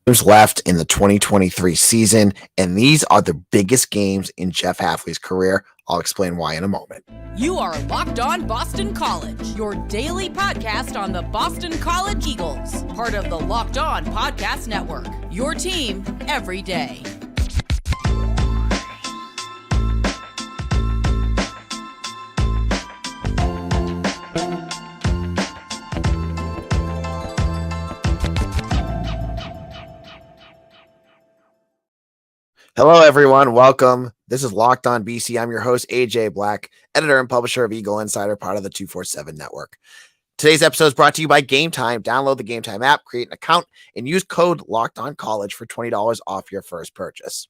Games left in the 2023 season, and these are the biggest games in Jeff Hafley's career. I'll explain why in a moment. You are Locked On Boston College, your daily podcast on the Boston College Eagles, part of the Locked On Podcast Network, your team every day. Hello, everyone. Welcome. This is Locked On BC. I'm your host, AJ Black, editor and publisher of Eagle Insider, part of the 247 Network. Today's episode is brought to you by Game Time. Download the Game Time app, create an account, and use code LOCKEDONCollege for $20 off your first purchase.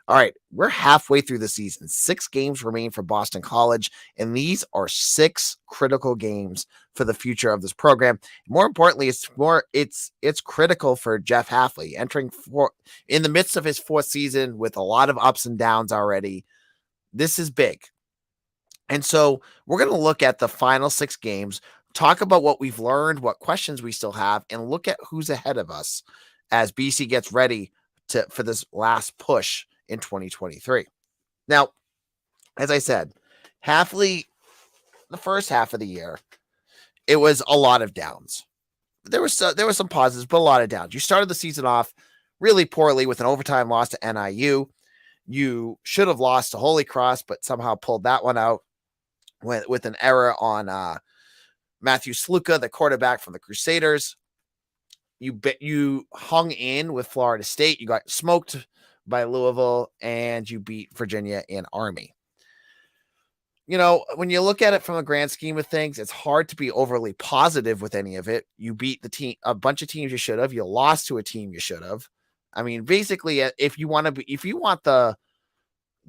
All right, we're halfway through the season. 6 games remain for Boston College, and these are 6 critical games for the future of this program. More importantly, it's critical for Jeff Hafley entering in the midst of his 4th season with a lot of ups and downs already. This is big. And so we're going to look at the final 6 games, talk about what we've learned, what questions we still have, and look at who's ahead of us as BC gets ready for this last push in 2023. Now, as I said, Hafley, the first half of the year, it was a lot of downs. There was some positives, but a lot of downs. You started the season off really poorly with an overtime loss to NIU. You should have lost to Holy Cross, but somehow pulled that one out with an error on Matthew Sluka, the quarterback from the Crusaders. You hung in with Florida State. You got smoked by Louisville, and you beat Virginia and Army. You know, when you look at it from a grand scheme of things, it's hard to be overly positive with any of it. You beat a bunch of teams you should have. You lost to a team you should have. I mean, basically, if you want the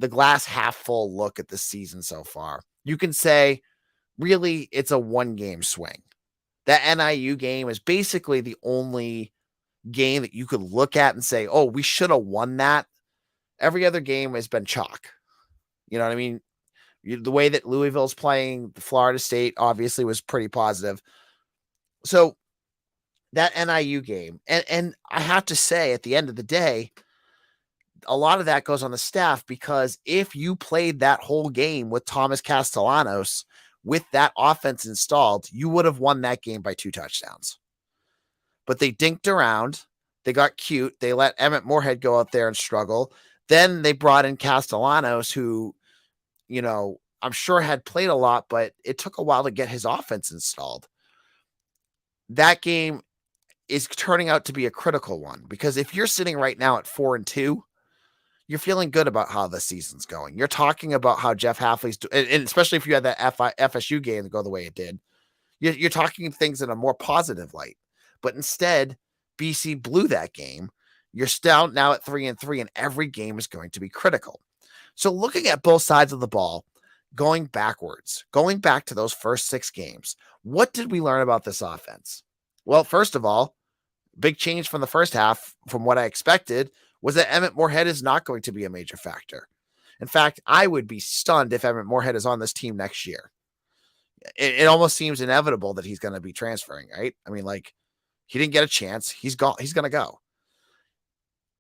glass half full look at the season so far, you can say, really, it's a 1-game swing. That NIU game is basically the only game that you could look at and say, oh, we should have won that. Every other game has been chalk. You know what I mean? The way that Louisville's playing, Florida State obviously was pretty positive. So that NIU game, and I have to say, at the end of the day, a lot of that goes on the staff, because if you played that whole game with Thomas Castellanos with that offense installed, you would have won that game by 2 touchdowns. But they dinked around. They got cute. They let Emmett Morehead go out there and struggle. Then they brought in Castellanos, who, you know, I'm sure had played a lot, but it took a while to get his offense installed. That game is turning out to be a critical one, because if you're sitting right now at 4-2, you're feeling good about how the season's going. You're talking about how Jeff Hafley's doing, and especially if you had that FSU game go the way it did, you're talking things in a more positive light. But instead, BC blew that game. You're still now at 3-3, and every game is going to be critical. So looking at both sides of the ball, going backwards, going back to those first 6 games, what did we learn about this offense? Well, first of all, big change from the first half from what I expected was that Emmett Morehead is not going to be a major factor. In fact, I would be stunned if Emmett Morehead is on this team next year. It almost seems inevitable that he's going to be transferring, right? I mean, like, he didn't get a chance. He's going to go.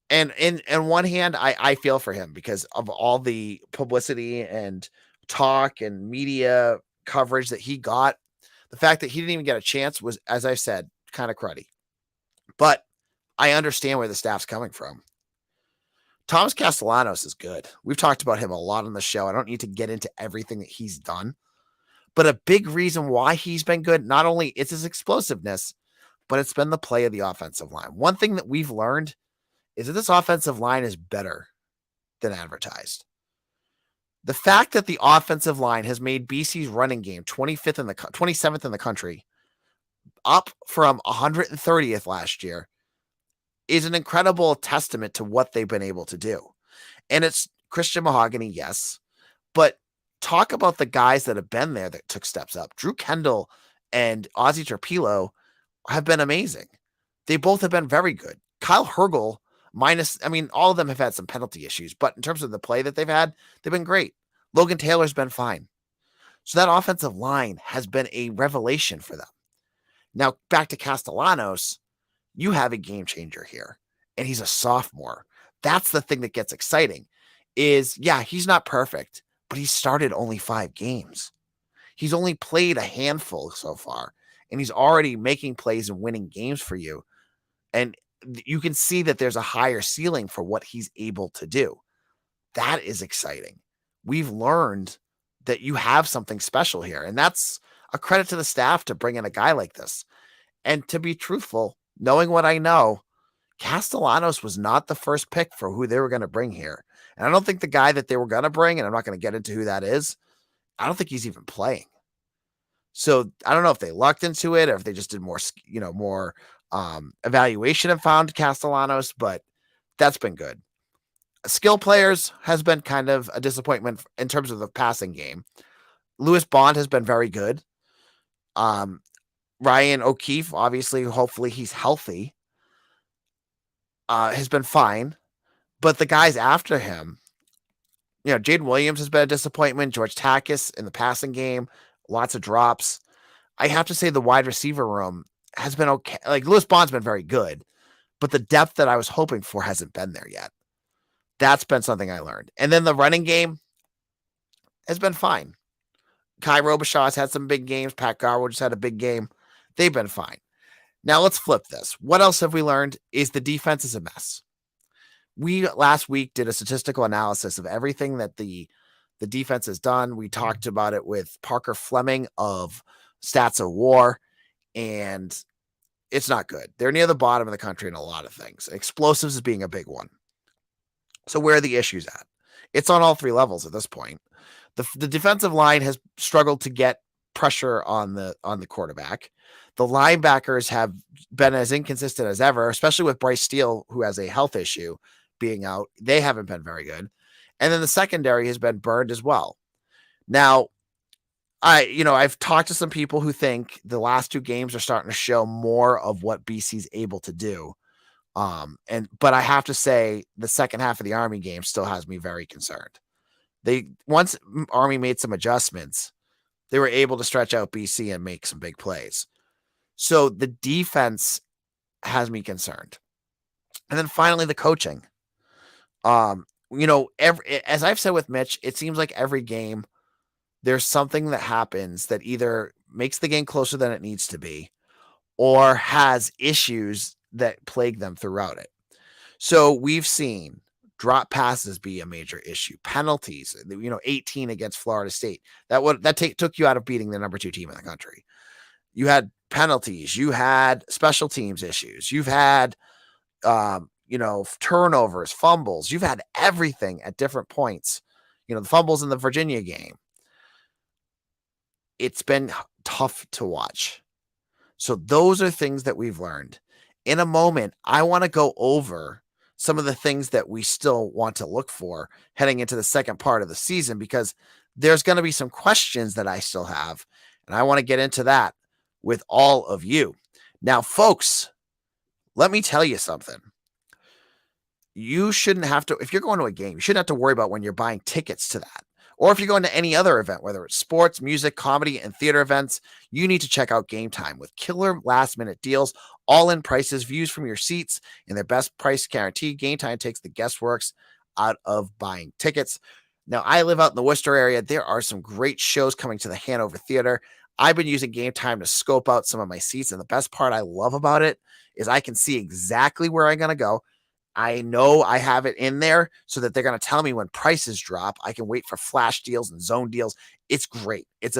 And in one hand, I feel for him because of all the publicity and talk and media coverage that he got. The fact that he didn't even get a chance was, as I said, kind of cruddy. But I understand where the staff's coming from. Thomas Castellanos is good. We've talked about him a lot on the show. I don't need to get into everything that he's done. But a big reason why he's been good, not only it's his explosiveness, but it's been the play of the offensive line. One thing that we've learned is that this offensive line is better than advertised. The fact that the offensive line has made BC's running game 27th in the country, up from 130th last year, is an incredible testament to what they've been able to do. And it's Christian Mahogany, yes, but talk about the guys that have been there that took steps up. Drew Kendall and Ozzie Torpillo have been amazing. They both have been very good. Kyle Hergel, all of them have had some penalty issues, but in terms of the play that they've had, they've been great. Logan Taylor's been fine. So that offensive line has been a revelation for them. Now, back to Castellanos, you have a game changer here. and he's a sophomore. That's the thing that gets exciting is, yeah, he's not perfect, but he started only 5 games. He's only played a handful so far, and he's already making plays and winning games for you. And you can see that there's a higher ceiling for what he's able to do. That is exciting. We've learned that you have something special here, and that's a credit to the staff to bring in a guy like this. And to be truthful, knowing what I know, Castellanos was not the first pick for who they were going to bring here. And I don't think the guy that they were going to bring, and I'm not going to get into who that is, I don't think he's even playing. So I don't know if they lucked into it or if they just did more evaluation and found Castellanos, but that's been good. Skill players has been kind of a disappointment in terms of the passing game. Lewis Bond has been very good. Ryan O'Keefe, obviously, hopefully he's healthy, has been fine. But the guys after him, Jaden Williams has been a disappointment. George Takis in the passing game, lots of drops. I have to say the wide receiver room has been okay. Like Lewis Bond's been very good, but the depth that I was hoping for hasn't been there yet. That's been something I learned. And then the running game has been fine. Kai Robichaud has had some big games. Pat Garwood just had a big game. They've been fine. Now let's flip this. What else have we learned is the defense is a mess. We last week did a statistical analysis of everything that the defense has done. We talked about it with Parker Fleming of Stats of War, and it's not good. They're near the bottom of the country in a lot of things. Explosives is being a big one. So where are the issues at? It's on all 3 levels at this point. The defensive line has struggled to get pressure on the quarterback. The linebackers have been as inconsistent as ever, especially with Bryce Steele, who has a health issue being out. They haven't been very good. And then the secondary has been burned as well. Now, I've talked to some people who think the last 2 games are starting to show more of what BC's able to do. But I have to say the second half of the Army game still has me very concerned. Once Army made some adjustments, they were able to stretch out BC and make some big plays. So the defense has me concerned. And then finally, the coaching. As I've said with Mitch, it seems like every game there's something that happens that either makes the game closer than it needs to be or has issues that plague them throughout it. So we've seen drop passes be a major issue, penalties, 18 against Florida State. That took you out of beating the number 2 team in the country. You had penalties, you had special teams issues, you've had turnovers, fumbles, you've had everything at different points. The fumbles in the Virginia game. It's been tough to watch. So those are things that we've learned. In a moment, I want to go over some of the things that we still want to look for heading into the second part of the season, because there's going to be some questions that I still have, and I want to get into that with all of you. Now, folks, let me tell you something. You shouldn't have to, if you're going to a game, you shouldn't have to worry about when you're buying tickets to that. Or if you're going to any other event, whether it's sports, music, comedy, and theater events, you need to check out Game Time with killer last-minute deals, all-in prices, views from your seats, and their best price guarantee. Game Time takes the guesswork out of buying tickets. Now, I live out in the Worcester area. There are some great shows coming to the Hanover Theater. I've been using Game Time to scope out some of my seats, and the best part I love about it is I can see exactly where I'm going to go. I know I have it in there so that they're going to tell me when prices drop. I can wait for flash deals and zone deals. It's great. It's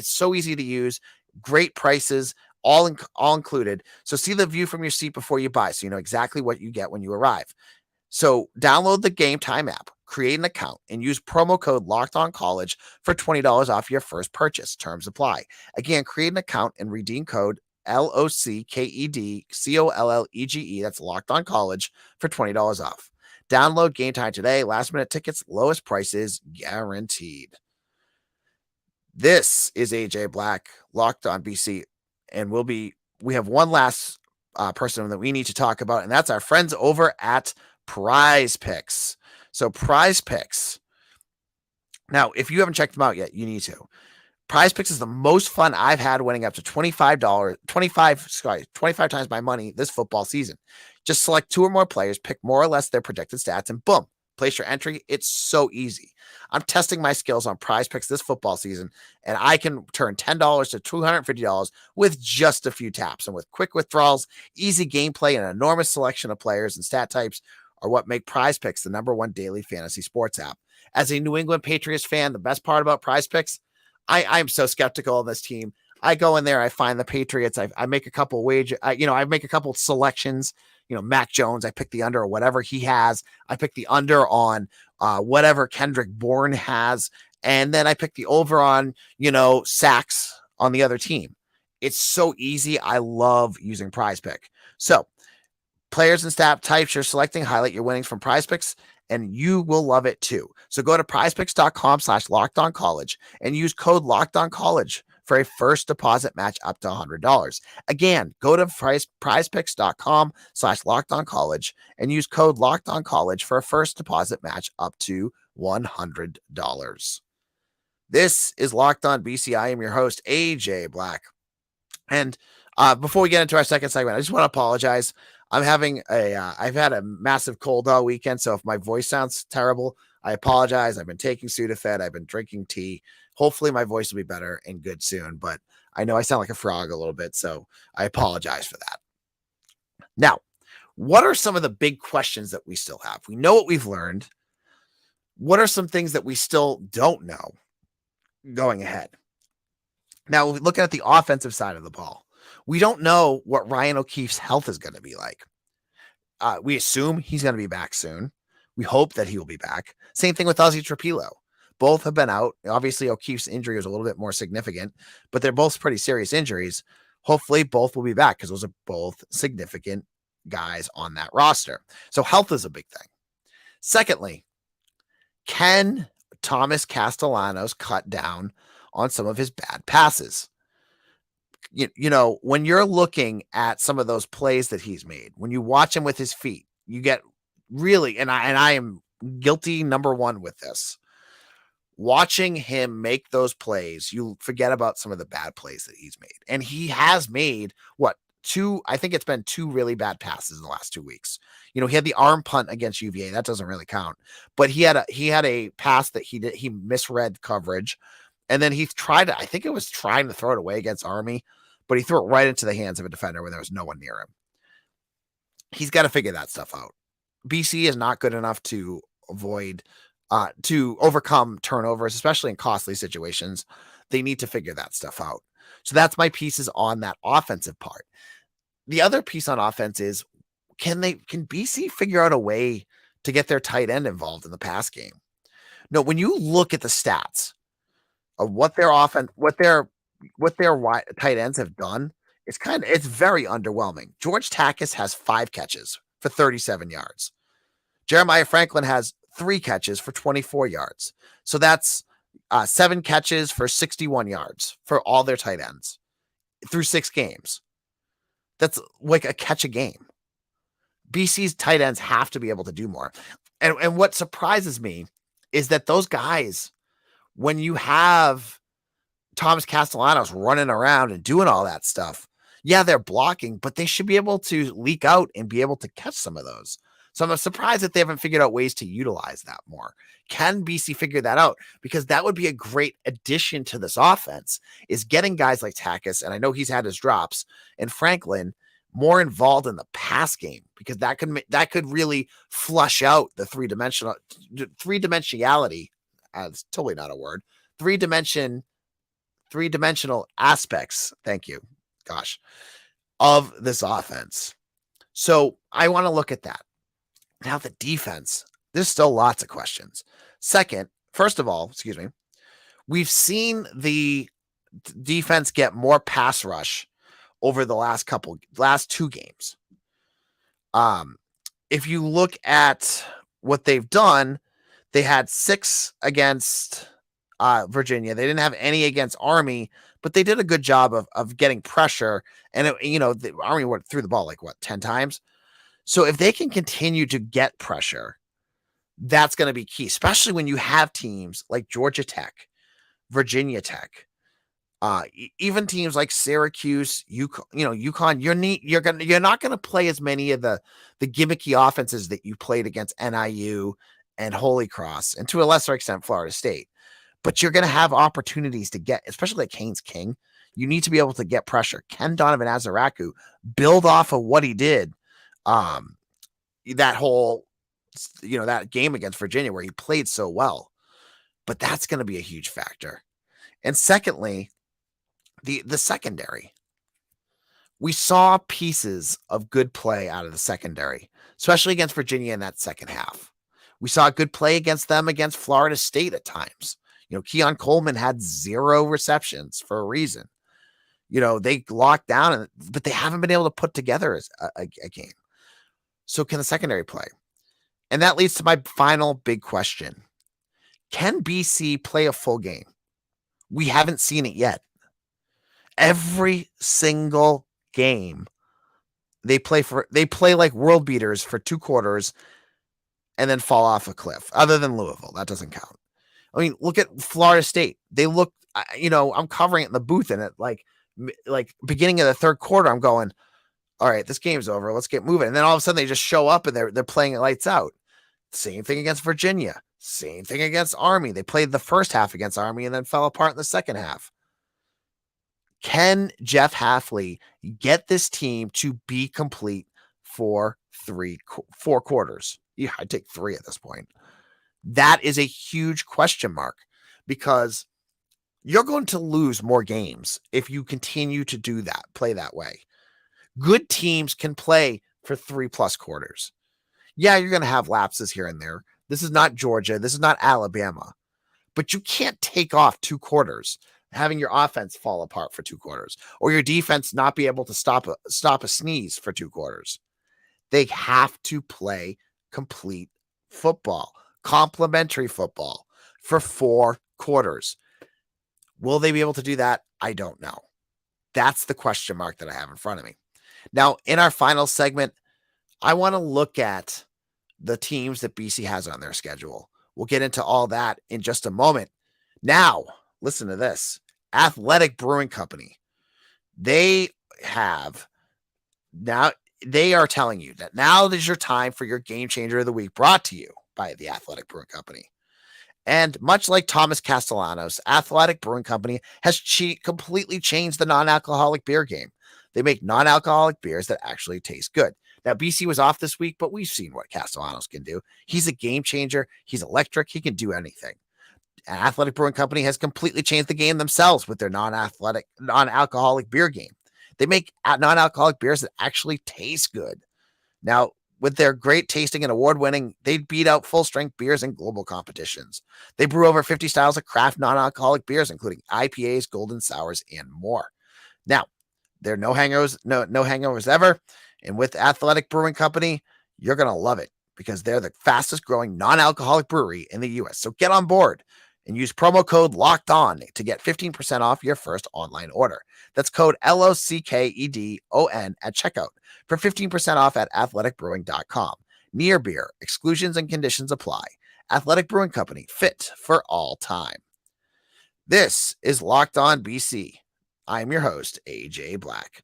so easy to use. Great prices, all included. So see the view from your seat before you buy, so you know exactly what you get when you arrive. So download the Game Time app, create an account, and use promo code LOCKEDONCollege for $20 off your first purchase. Terms apply. Again, create an account and redeem code LOCKEDCOLLEGE. That's Locked On College for $20 off. Download Game Time today. Last minute tickets, lowest prices guaranteed. This is AJ Black, Locked On BC, and we have one last person that we need to talk about, and that's our friends over at Prize Picks. So Prize Picks. Now, if you haven't checked them out yet, you need to. Prize Picks is the most fun I've had, winning up to $25 times my money this football season. Just select 2 or more players, pick more or less their projected stats, and boom, place your entry. It's so easy. I'm testing my skills on Prize Picks this football season, and I can turn $10 to $250 with just a few taps. And with quick withdrawals, easy gameplay, and an enormous selection of players and stat types are what make Prize Picks the #1 daily fantasy sports app. As a New England Patriots fan, the best part about Prize Picks, I'm so skeptical of this team. I go in there, I find the Patriots, I make a couple I make a couple selections. Mac Jones, I pick the under or whatever he has. I pick the under on whatever Kendrick Bourne has. And then I pick the over on, sacks on the other team. It's so easy. I love using Prize Pick. So players and stat types you're selecting, highlight your winnings from Prize Picks, and you will love it too. So go to prizepicks.com/lockedoncollege and use code LockedOnCollege for a first deposit match up to $100. Again, go to prizepicks.com/lockedoncollege and use code LockedOnCollege for a first deposit match up to $100. This is Locked On BC. I am your host, AJ Black. And before we get into our second segment, I just want to apologize. I've had a massive cold all weekend. So if my voice sounds terrible, I apologize. I've been taking Sudafed. I've been drinking tea. Hopefully my voice will be better and good soon, but I know I sound like a frog a little bit, so I apologize for that. Now, what are some of the big questions that we still have? We know what we've learned. What are some things that we still don't know going ahead? Now, looking at the offensive side of the ball, we don't know what Ryan O'Keefe's health is going to be like. We assume he's going to be back soon. We hope that he will be back. Same thing with Ozzie Trapilo. Both have been out. Obviously, O'Keefe's injury was a little bit more significant, but they're both pretty serious injuries. Hopefully, both will be back because those are both significant guys on that roster. So health is a big thing. Secondly, can Thomas Castellanos cut down on some of his bad passes? When you're looking at some of those plays that he's made, when you watch him with his feet, you get really, and I am guilty #1 with this. Watching him make those plays, you forget about some of the bad plays that he's made. And he has made I think it's been 2 really bad passes in the last 2 weeks. He had the arm punt against UVA. That doesn't really count. But he had a pass that he misread coverage. And then he trying to throw it away against Army, but he threw it right into the hands of a defender when there was no one near him. He's got to figure that stuff out. BC is not good enough to overcome turnovers, especially in costly situations. They need to figure that stuff out. So that's my pieces on that offensive part. The other piece on offense is, can BC figure out a way to get their tight end involved in the pass game? No, when you look at the stats of what their tight ends have done, it's very underwhelming. George Takis has 5 catches for 37 yards. Jeremiah Franklin has 3 catches for 24 yards. So that's 7 catches for 61 yards for all their tight ends through 6 games. That's like a catch a game. BC's tight ends have to be able to do more. And what surprises me is that those guys, when you have Thomas Castellanos running around and doing all that stuff, yeah, they're blocking, but they should be able to leak out and be able to catch some of those. So I'm surprised that they haven't figured out ways to utilize that more. Can BC figure that out? Because that would be a great addition to this offense, is getting guys like Takis, and I know he's had his drops, and Franklin more involved in the pass game, because that could really flush out the three-dimensionality. It's totally not a word. Three-dimensional aspects. Thank you. Gosh, of this offense. So I want to look at that. Now the defense, there's still lots of questions. First of all, we've seen the defense get more pass rush over the last 2 games. If you look at what they've done, they had 6 against Virginia. They didn't have any against Army, but they did a good job of getting pressure. And the Army threw the ball 10 times. So if they can continue to get pressure, that's going to be key, especially when you have teams like Georgia Tech, Virginia Tech, Even teams like Syracuse, UConn, you're not gonna play as many of the gimmicky offenses that you played against NIU and Holy Cross, and to a lesser extent Florida State. But you're gonna have opportunities to get, especially like Canes King. You need to be able to get pressure. Ken Donovan Azaraku build off of what he did, that whole, that game against Virginia where he played so well. But that's going to be a huge factor. And secondly, the secondary. We saw pieces of good play out of the secondary, especially against Virginia in that second half. We saw good play against them against Florida State at times. Keon Coleman had 0 receptions for a reason. They locked down, but they haven't been able to put together a game. So can the secondary play? And that leads to my final big question. Can BC play a full game? We haven't seen it yet. Every single game they play like world beaters for 2 quarters and then fall off a cliff, other than Louisville. That doesn't count. I mean, look at Florida State. They look, I'm covering it in the booth, and it like beginning of the third quarter, I'm going, all right, this game's over. Let's get moving. And then all of a sudden they just show up and they're playing it lights out. Same thing against Virginia. Same thing against Army. They played the first half against Army and then fell apart in the second half. Can Jeff Hafley get this team to be complete for 4 quarters? Yeah, I'd take 3 at this point. That is a huge question mark, because you're going to lose more games if you continue to play that way. Good teams can play for 3+ quarters. Yeah, you're going to have lapses here and there. This is not Georgia. This is not Alabama. But you can't take off 2 quarters, having your offense fall apart for 2 quarters, or your defense not be able to stop a sneeze for 2 quarters. They have to play complete football, complementary football for 4 quarters. Will they be able to do that? I don't know. That's the question mark that I have in front of me. Now, in our final segment, I want to look at the teams that BC has on their schedule. We'll get into all that in just a moment. Now, listen to this. Athletic Brewing Company. They are telling you that now is your time for your Game Changer of the Week, brought to you by the Athletic Brewing Company. And much like Thomas Castellanos, Athletic Brewing Company has completely changed the non-alcoholic beer game. They make non-alcoholic beers that actually taste good. Now, BC was off this week, but we've seen what Castellanos can do. He's a game changer. He's electric. He can do anything. And Athletic Brewing Company has completely changed the game themselves with their non-alcoholic beer game. They make non-alcoholic beers that actually taste good. Now, with their great tasting and award-winning, they beat out full-strength beers in global competitions. They brew over 50 styles of craft non-alcoholic beers, including IPAs, golden sours, and more. Now, there are no hangovers ever. And with Athletic Brewing Company, you're going to love it, because they're the fastest growing non-alcoholic brewery in the U.S. So get on board and use promo code LOCKEDON to get 15% off your first online order. That's code LOCKEDON at checkout for 15% off at athleticbrewing.com. Near beer, exclusions and conditions apply. Athletic Brewing Company, fit for all time. This is Locked On BC. I'm your host, AJ Black.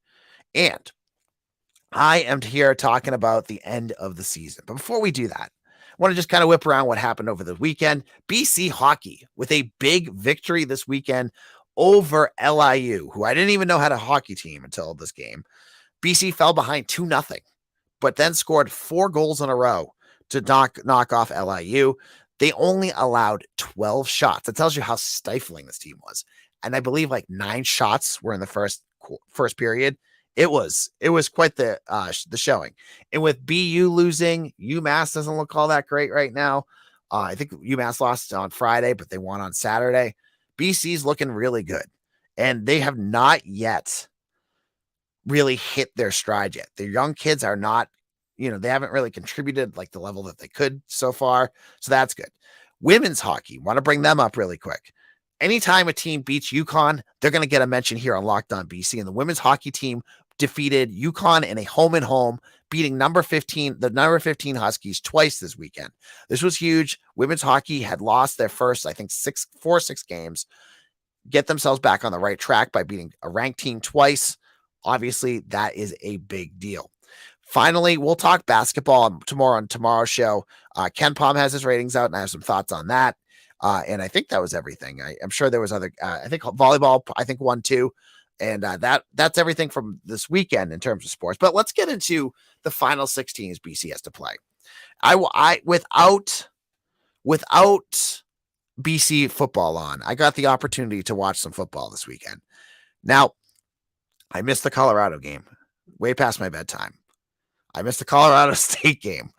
And I am here talking about the end of the season. But before we do that, I want to just kind of whip around what happened over the weekend. BC hockey with a big victory this weekend over LIU, who I didn't even know had a hockey team until this game. BC fell behind 2-0, but then scored 4 goals in a row to knock off LIU. They only allowed 12 shots. That tells you how stifling this team was. And I believe like 9 shots were in the first period. It was quite the showing. And with BU losing, UMass doesn't look all that great right now. I think UMass lost on Friday, but they won on Saturday. BC's looking really good. And they have not yet really hit their stride yet. Their young kids are not, they haven't really contributed like the level that they could so far. So that's good. Women's hockey, want to bring them up really quick. Anytime a team beats UConn, they're going to get a mention here on Locked On BC. And the women's hockey team defeated UConn in a home-and-home, beating the number 15 Huskies twice this weekend. This was huge. Women's hockey had lost their first, I think, 6 games. get themselves back on the right track by beating a ranked team twice. Obviously, that is a big deal. Finally, we'll talk basketball tomorrow on tomorrow's show. Ken Palm has his ratings out, and I have some thoughts on that. And I think that was everything. I'm sure there was other. I think volleyball. I think won too, and that's everything from this weekend in terms of sports. But let's get into the final 16 BC has to play. Without BC football on, I got the opportunity to watch some football this weekend. Now, I missed the Colorado game way past my bedtime. I missed the Colorado State game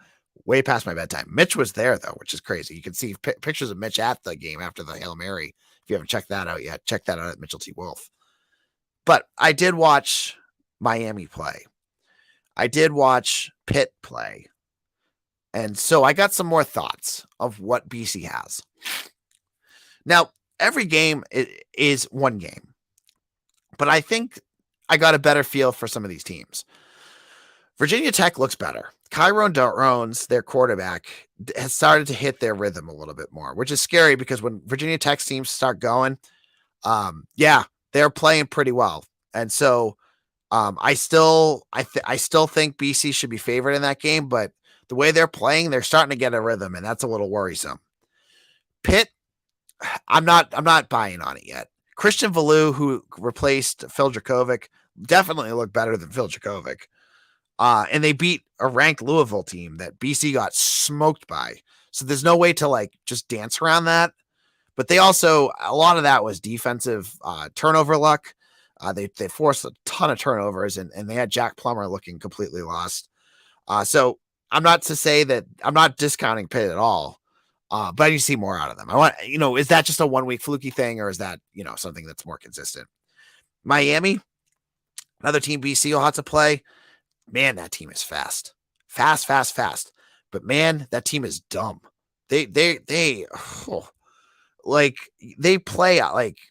way past my bedtime. Mitch was there, though, which is crazy. You can see pictures of Mitch at the game after the Hail Mary. If you haven't checked that out yet, check that out at Mitchell T. Wolf. But I did watch Miami play. I did watch Pitt play. And so I got some more thoughts of what BC has. Now, every game is one game. But I think I got a better feel for some of these teams. Virginia Tech looks better. Kyron Drones, their quarterback, has started to hit their rhythm a little bit more, which is scary because when Virginia Tech teams start going, they're playing pretty well. And so I still think BC should be favored in that game, but the way they're playing, they're starting to get a rhythm, and that's a little worrisome. Pitt, I'm not buying on it yet. Christian Valou, who replaced Phil Dracovic, definitely looked better than Phil Dracovic. And they beat a ranked Louisville team that BC got smoked by. So there's no way to just dance around that. But they also, a lot of that was defensive turnover luck. They forced a ton of turnovers, and they had Jack Plummer looking completely lost. So I'm not discounting Pitt at all. But I need to see more out of them. I want, is that just a 1 week fluky thing, or is that, something that's more consistent? Miami, another team BC will have to play. Man, that team is fast. But man, that team is dumb. They play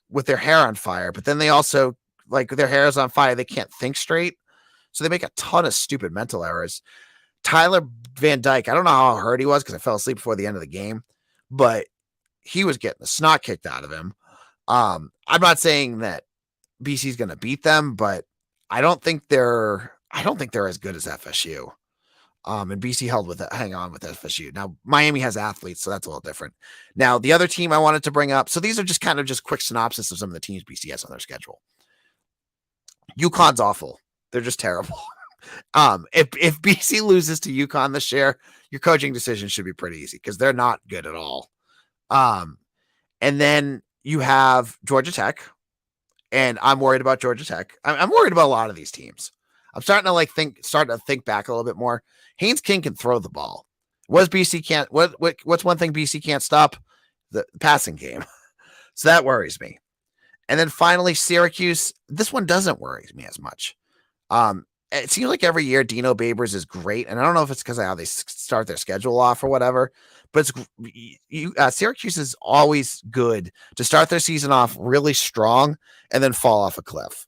with their hair on fire, but then they also their hair is on fire. They can't think straight. So they make a ton of stupid mental errors. Tyler Van Dyke, I don't know how hurt he was because I fell asleep before the end of the game, but he was getting the snot kicked out of him. I'm not saying that BC's going to beat them, but I don't think they're as good as FSU. And BC hang on with FSU. Now, Miami has athletes, so that's a little different. Now, the other team I wanted to bring up, so these are just kind of just quick synopsis of some of the teams BC has on their schedule. UConn's awful. They're just terrible. If BC loses to UConn this year, your coaching decision should be pretty easy because they're not good at all. And then you have Georgia Tech, and I'm worried about Georgia Tech. I'm worried about a lot of these teams. I'm starting to think back a little bit more. Haynes King can throw the ball. What's one thing BC can't stop? The passing game. So that worries me. And then finally, Syracuse. This one doesn't worry me as much. It seems like every year Dino Babers is great, and I don't know if it's because of how they start their schedule off or whatever, but Syracuse is always good to start their season off really strong and then fall off a cliff.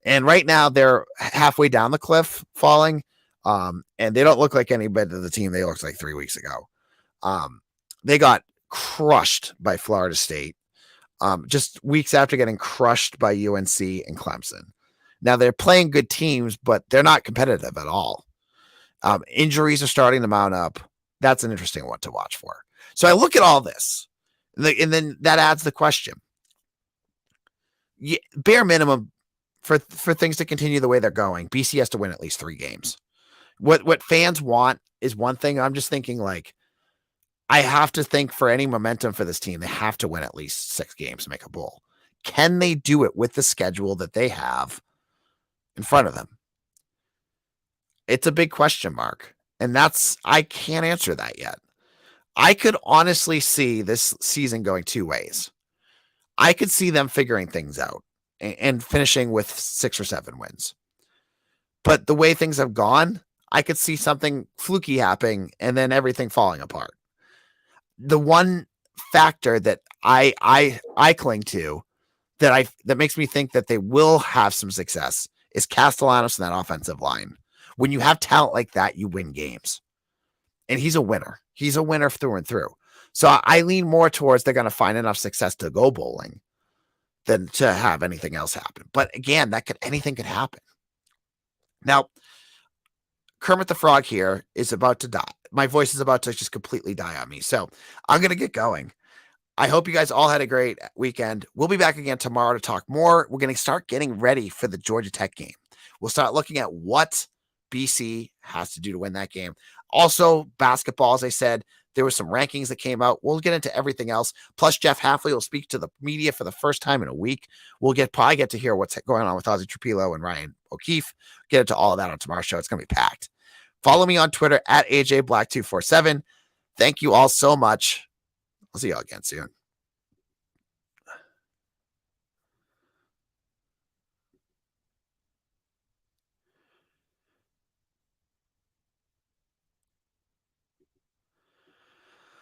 And right now they're halfway down the cliff falling, and they don't look like any better than the team they looked like 3 weeks ago. They got crushed by Florida State just weeks after getting crushed by UNC and Clemson. Now they're playing good teams, but they're not competitive at all. Injuries are starting to mount up. That's an interesting one to watch for. So I look at all this, and then that adds the question. Bare minimum for things to continue the way they're going, BC has to win at least 3 games. What fans want is one thing. I'm just thinking I have to think for any momentum for this team, they have to win at least 6 games to make a bowl. Can they do it with the schedule that they have in front of them? It's a big question mark. And I can't answer that yet. I could honestly see this season going 2 ways. I could see them figuring things out and finishing with 6 or 7 wins. But the way things have gone, I could see something fluky happening and then everything falling apart. The one factor that I cling to that makes me think that they will have some success is Castellanos in that offensive line. When you have talent like that, you win games. And he's a winner. He's a winner through and through. So I lean more towards they're going to find enough success to go bowling than to have anything else happen. But again, anything could happen. Now, Kermit the Frog here is about to die. My voice is about to just completely die on me. So I'm going to get going. I hope you guys all had a great weekend. We'll be back again tomorrow to talk more. We're going to start getting ready for the Georgia Tech game. We'll start looking at what BC has to do to win that game. Also, basketball, as I said, there were some rankings that came out. We'll get into everything else. Plus, Jeff Hafley will speak to the media for the first time in a week. We'll probably get to hear what's going on with Ozzy Trapilo and Ryan O'Keefe. Get into all of that on tomorrow's show. It's going to be packed. Follow me on Twitter at AJBlack247. Thank you all so much. I'll see you all again soon.